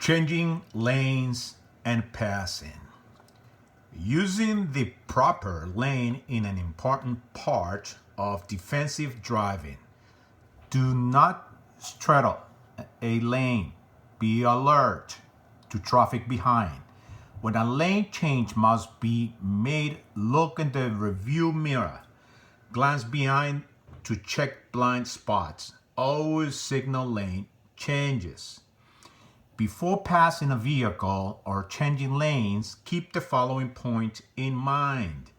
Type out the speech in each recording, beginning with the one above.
Changing lanes and passing. Using the proper lane is an important part of defensive driving. Do not straddle a lane. Be alert to traffic behind. When a lane change must be made, look in the rearview mirror. Glance behind to check blind spots. Always signal lane changes. Before passing a vehicle or changing lanes, keep the following point in mind.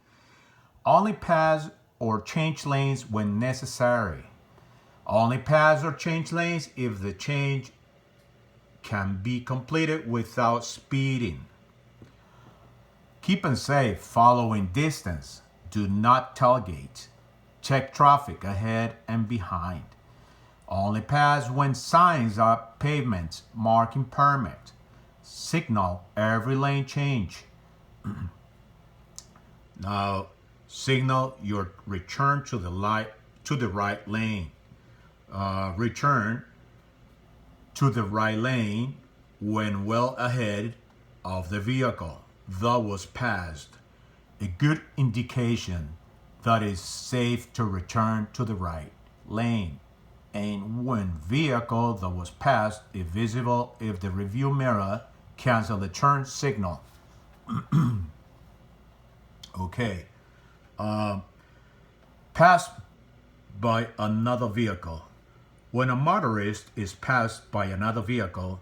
Only pass or change lanes when necessary. Only pass or change lanes if the change can be completed without speeding. Keep safe following distance. Do not tailgate. Check traffic ahead and behind. Only pass when signs are pavement marking permit. Signal every lane change. Now signal your return to the right lane. Return to the right lane when well ahead of the vehicle that was passed. A good indication that it's safe to return to the right lane. And when vehicle that was passed is visible if the rearview mirror cancel the turn signal. Okay. Passed by another vehicle. When a motorist is passed by another vehicle,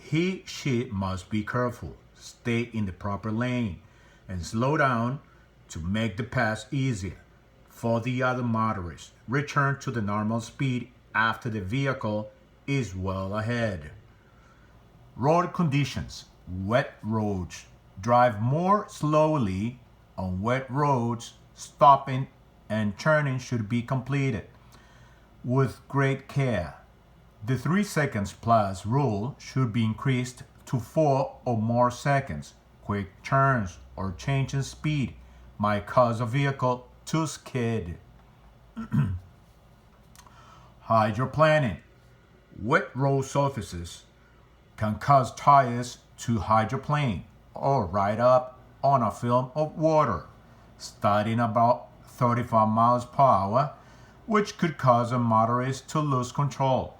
she must be careful, stay in the proper lane, and slow down to make the pass easier for the other motorist. Return to the normal speed after the vehicle is well ahead. Road conditions. Wet roads. Drive more slowly on wet roads. Stopping and turning should be completed with great care. The 3 seconds plus rule should be increased to 4 or more seconds. Quick turns or change in speed might cause a vehicle to skid. Hydroplaning. Wet road surfaces can cause tires to hydroplane or ride up on a film of water, starting about 35 miles per hour, which could cause a motorist to lose control.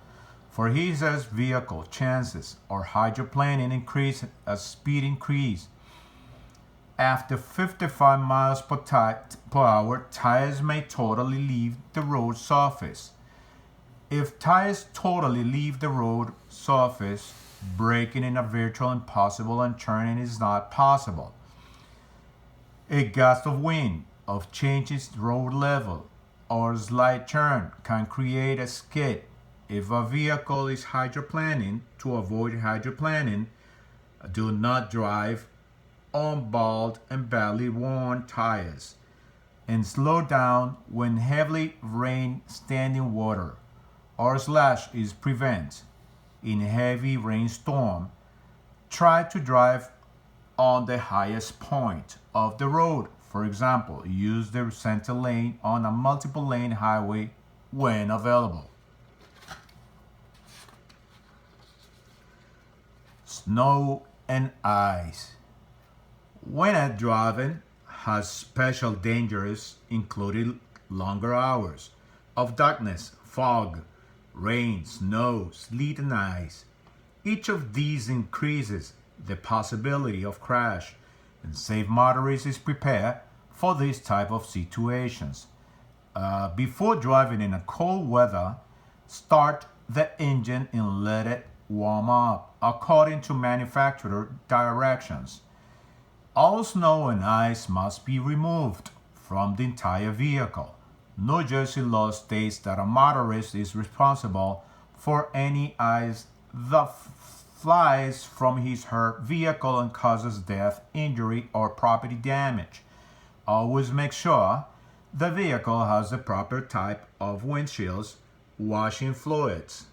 For his vehicle chances or hydroplaning increase as speed increase. After 55 miles per hour, tires may totally leave the road surface. If tires totally leave the road surface, braking is a virtual impossible and turning is not possible. A gust of wind of changes road level or a slight turn can create a skid. If a vehicle is hydroplaning, to avoid hydroplaning, do not drive on bald and badly worn tires, and slow down when heavily rain standing water or slush is prevent. In heavy rainstorm, try to drive on the highest point of the road. For example, use the center lane on a multiple lane highway when available. Snow and ice. Winter driving has special dangers, including longer hours of darkness, fog, rain, snow, sleet, and ice. Each of these increases the possibility of crash, and safe motorists is prepared for this type of situations. Before driving in a cold weather, start the engine and let it warm up according to manufacturer directions. All snow and ice must be removed from the entire vehicle. New Jersey law states that a motorist is responsible for any ice that flies from his or her vehicle and causes death, injury, or property damage. Always make sure the vehicle has the proper type of windshields, washing fluids.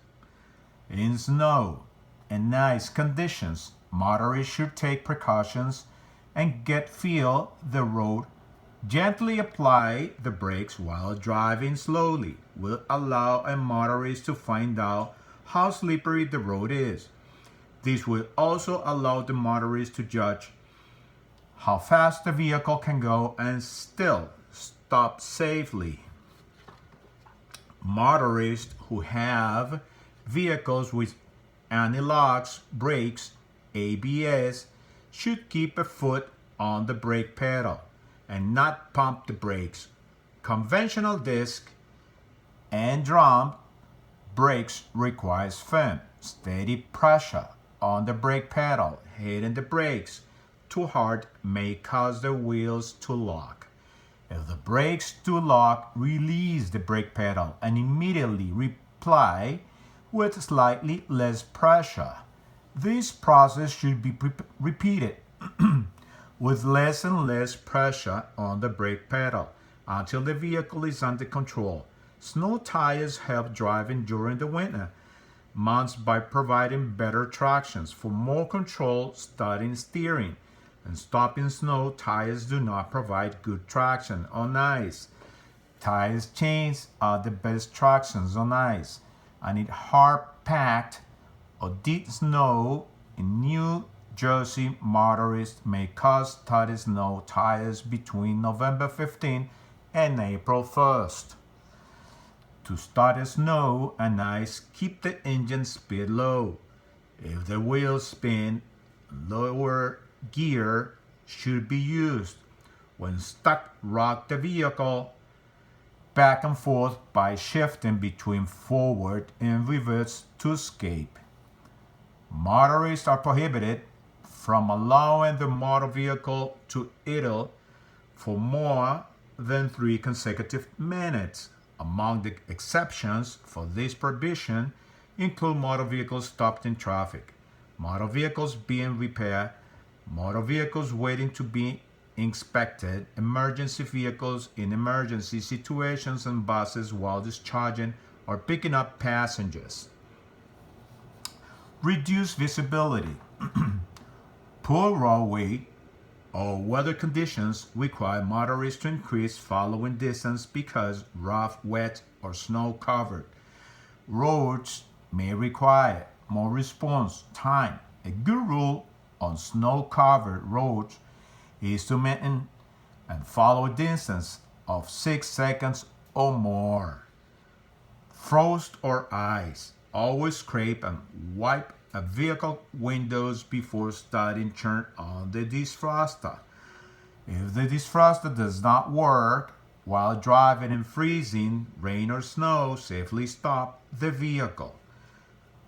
In snow and ice conditions, motorists should take precautions and feel the road. Gently apply the brakes while driving slowly will allow a motorist to find out how slippery the road is. This will also allow the motorist to judge how fast the vehicle can go and still stop safely. Motorists who have vehicles with anti-lock brakes, ABS, should keep a foot on the brake pedal and not pump the brakes. Conventional disc and drum brakes requires firm, steady pressure on the brake pedal. Hitting the brakes too hard may cause the wheels to lock. If the brakes do lock, release the brake pedal and immediately apply with slightly less pressure. This process should be repeated with less and less pressure on the brake pedal until the vehicle is under control. Snow tires help driving during the winter months by providing better traction for more control starting steering. And stopping snow, tires do not provide good traction on ice. Tires chains are the best tractions on ice, and in hard-packed or deep snow in New Jersey, motorists may cause study snow tires between November 15 and April 1st. To study snow and ice, keep the engine speed low. If the wheels spin, lower gear should be used. When stuck, rock the vehicle back and forth by shifting between forward and reverse to escape. Motorists are prohibited from allowing the motor vehicle to idle for more than 3 consecutive minutes. Among the exceptions for this prohibition include motor vehicles stopped in traffic, motor vehicles being repaired, motor vehicles waiting to be inspected, emergency vehicles in emergency situations, and buses while discharging or picking up passengers. Reduce visibility. Poor roadway or weather conditions require motorists to increase following distance because rough, wet, or snow-covered roads may require more response time. A good rule on snow-covered roads is to maintain and follow a distance of 6 seconds or more. Frost or ice. Always scrape and wipe a vehicle windows before starting. Turn on the defroster. If the defroster does not work while driving in freezing rain or snow, safely stop the vehicle.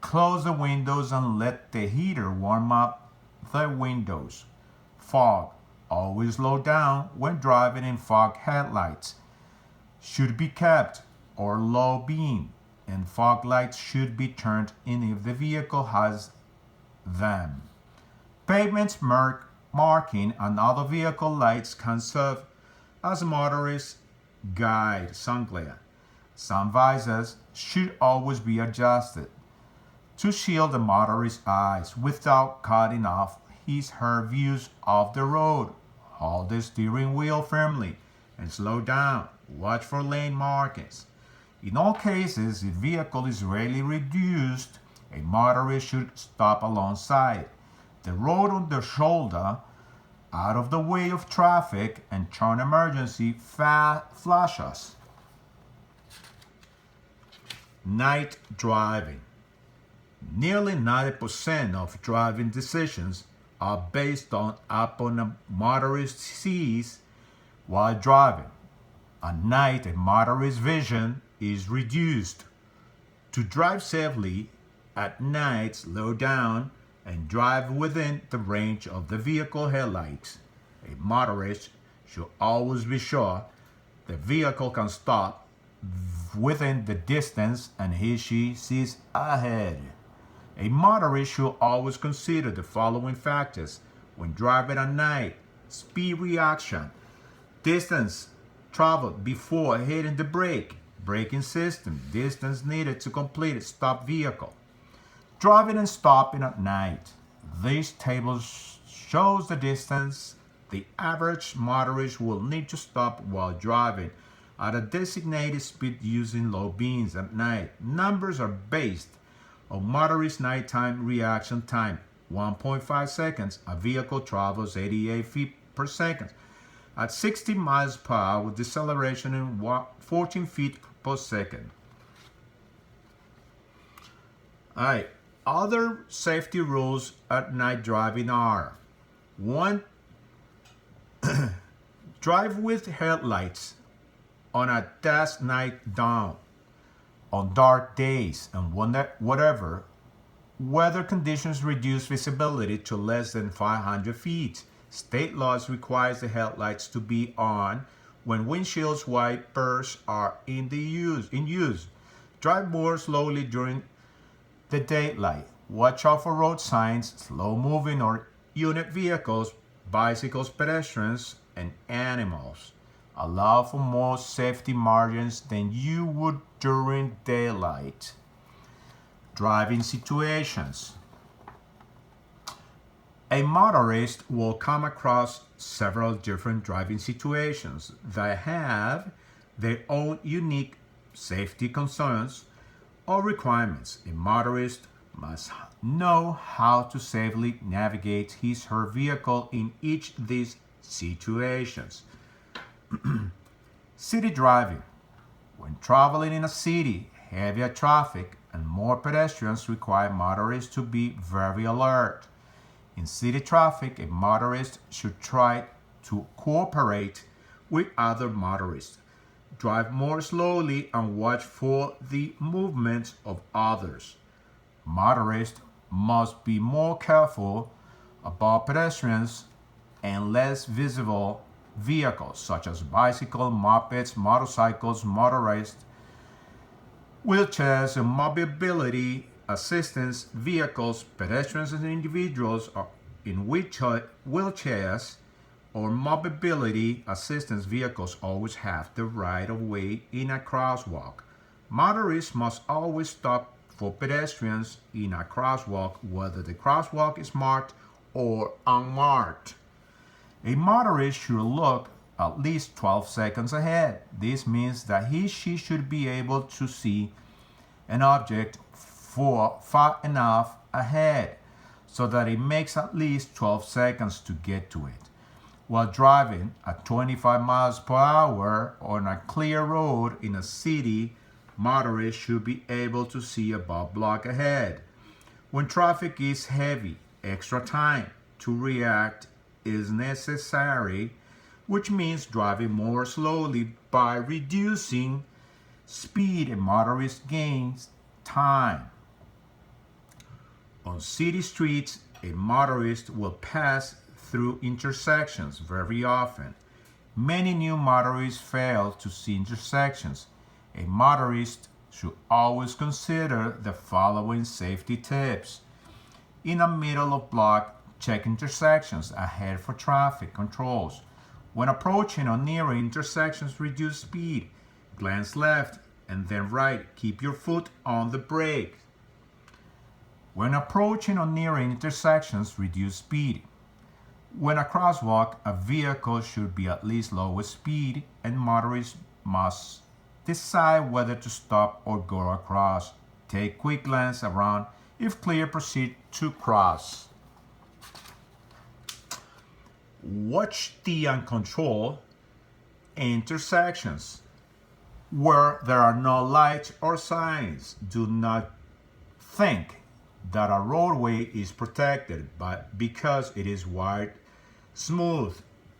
Close the windows and let the heater warm up the windows. Fog. Always slow down when driving in fog. Headlights should be kept or low beam, and fog lights should be turned in if the vehicle has them. Pavement marking and other vehicle lights can serve as a motorist guide. Sun glare. Sun visors should always be adjusted to shield the motorist's eyes without cutting off his/her views of the road. Hold the steering wheel firmly and slow down. Watch for lane markings. In all cases, if the vehicle is greatly reduced, a motorist should stop alongside the road on the shoulder, out of the way of traffic, and turn emergency flashes. Night driving. Nearly 90% of driving decisions are based upon a motorist sees while driving. At night, a motorist's vision is reduced. To drive safely at night, slow down and drive within the range of the vehicle headlights. A motorist should always be sure the vehicle can stop within the distance and he/she sees ahead. A motorist should always consider the following factors when driving at night: speed reaction, distance traveled before hitting the brake, braking system, distance needed to complete a stop vehicle. Driving and stopping at night. This table shows the distance the average motorist will need to stop while driving at a designated speed using low beams at night. Numbers are based On motorist nighttime reaction time, 1.5 seconds, a vehicle travels 88 feet per second at 60 miles per hour with deceleration in 14 feet per second. All right, other safety rules at night driving are: 1. Drive with headlights on a dusk night dawn, on dark days, and whatever weather conditions reduce visibility to less than 500 feet. State laws requires the headlights to be on when windshield wipers are in use. Drive more slowly during the daylight. Watch out for road signs, slow-moving or unit vehicles, bicycles, pedestrians, and animals. Allow for more safety margins than you would during daylight. Driving situations. A motorist will come across several different driving situations that have their own unique safety concerns or requirements. A motorist must know how to safely navigate his or her vehicle in each of these situations. City driving. When traveling in a city, heavier traffic and more pedestrians require motorists to be very alert. In city traffic, a motorist should try to cooperate with other motorists, drive more slowly, and watch for the movements of others. Motorists must be more careful about pedestrians and less visible vehicles such as bicycles, mopeds, motorcycles, motorized wheelchairs, and mobility assistance vehicles. Pedestrians and individuals in wheelchairs or mobility assistance vehicles always have the right of way in a crosswalk. Motorists must always stop for pedestrians in a crosswalk, whether the crosswalk is marked or unmarked. A motorist should look at least 12 seconds ahead. This means that she should be able to see an object for far enough ahead so that it makes at least 12 seconds to get to it. While driving at 25 miles per hour on a clear road in a city, motorists should be able to see about a block ahead. When traffic is heavy, extra time to react is necessary, which means driving more slowly. By reducing speed, a motorist gains time. On city streets, a motorist will pass through intersections very often. Many new motorists fail to see intersections. A motorist should always consider the following safety tips. In the middle of block, check intersections ahead for traffic controls. When approaching or nearing intersections, reduce speed. Glance left and then right. Keep your foot on the brake. When approaching or nearing intersections, reduce speed. When a crosswalk, a vehicle should be at least lower speed, and motorists must decide whether to stop or go across. Take quick glance around. If clear, proceed to cross. Watch the uncontrolled intersections where there are no lights or signs. Do not think that a roadway is protected because it is wide, smooth,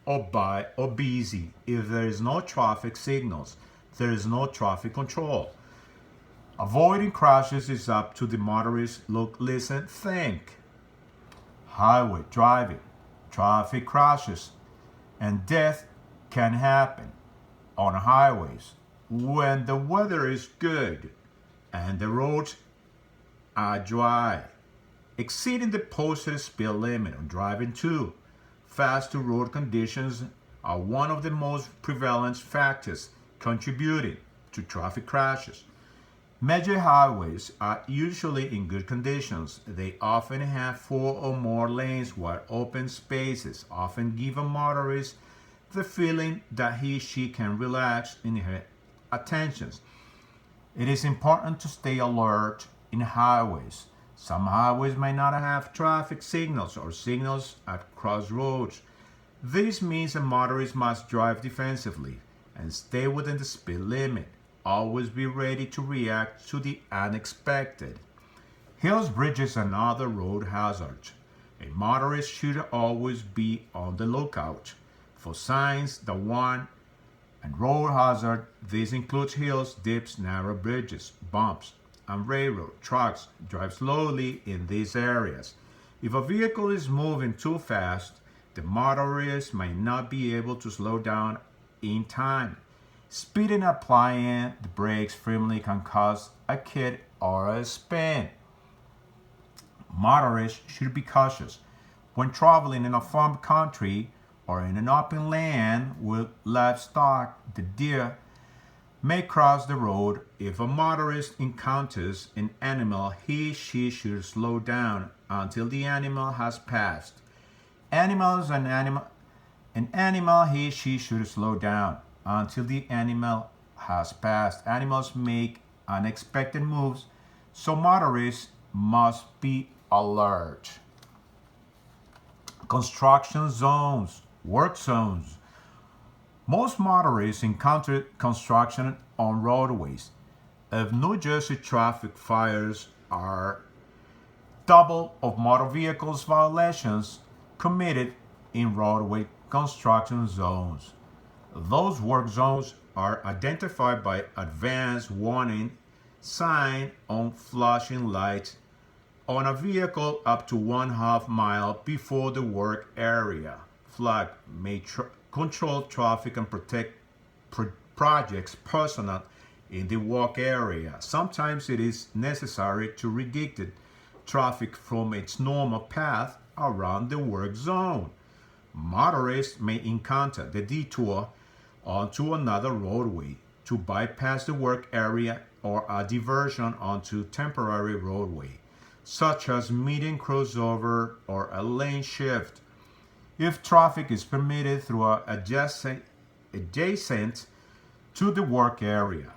or busy. If there is no traffic signals, there is no traffic control. Avoiding crashes is up to the motorist. Look, listen, think. Highway driving. Traffic crashes and death can happen on highways when the weather is good and the roads are dry. Exceeding the posted speed limit on driving too fast to road conditions are one of the most prevalent factors contributing to traffic crashes. Major highways are usually in good conditions. They often have 4 or more lanes, while open spaces often give a motorist the feeling that she can relax in her attentions. It is important to stay alert in highways. Some highways may not have traffic signals or signals at crossroads. This means a motorist must drive defensively and stay within the speed limit. Always be ready to react to the unexpected. Hills, bridges, and other road hazards. A motorist should always be on the lookout for signs that warn and road hazard. This includes hills, dips, narrow bridges, bumps, and railroad tracks. Drive slowly in these areas. If a vehicle is moving too fast, the motorist may not be able to slow down in time. Speeding and applying the brakes firmly can cause a hit or a spin. Motorists should be cautious when traveling in a farm country or in an open land with livestock. The deer may cross the road. If a motorist encounters an animal, she should slow down until the animal has passed. She should slow down until the animal has passed. Animals make unexpected moves, so motorists must be alert. Construction zones, work zones. Most motorists encounter construction on roadways. If New Jersey traffic fires are double of motor vehicles violations committed in roadway construction zones. Those work zones are identified by advanced warning sign on flashing lights on a vehicle up to 1/2 mile before the work area. Flag may control traffic and protect projects personnel in the work area. Sometimes it is necessary to redirect traffic from its normal path around the work zone. Motorists may encounter the detour onto another roadway to bypass the work area or a diversion onto temporary roadway, such as median crossover or a lane shift. If traffic is permitted through adjacent to the work area,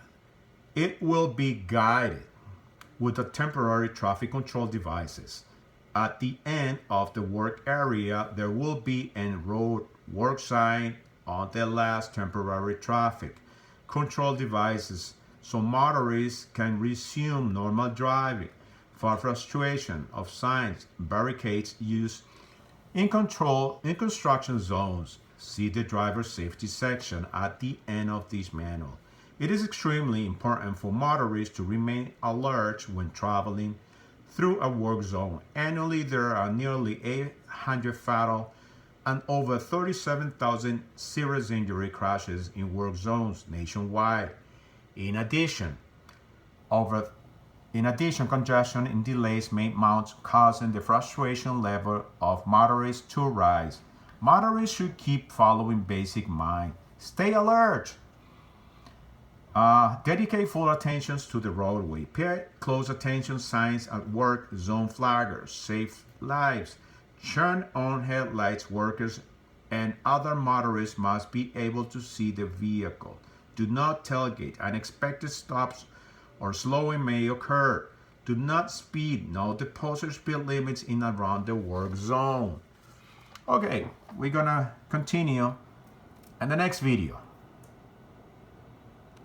it will be guided with the temporary traffic control devices. At the end of the work area, there will be a road work sign on the last temporary traffic control devices so motorists can resume normal driving. For frustration of signs, barricades used in construction zones. See the driver safety section at the end of this manual. It is extremely important for motorists to remain alert when traveling through a work zone. Annually, there are nearly 800 fatal and over 37,000 serious injury crashes in work zones nationwide. In addition, congestion and delays may mount, causing the frustration level of motorists to rise. Motorists should keep following basic mind. Stay alert. Dedicate full attention to the roadway. Pay close attention signs at work zone flaggers. Save lives. Turn on headlights. Workers and other motorists must be able to see the vehicle. Do not tailgate. Unexpected stops or slowing may occur. Do not speed. Know the posted speed limits in and around the work zone. Okay, we're gonna continue in the next video.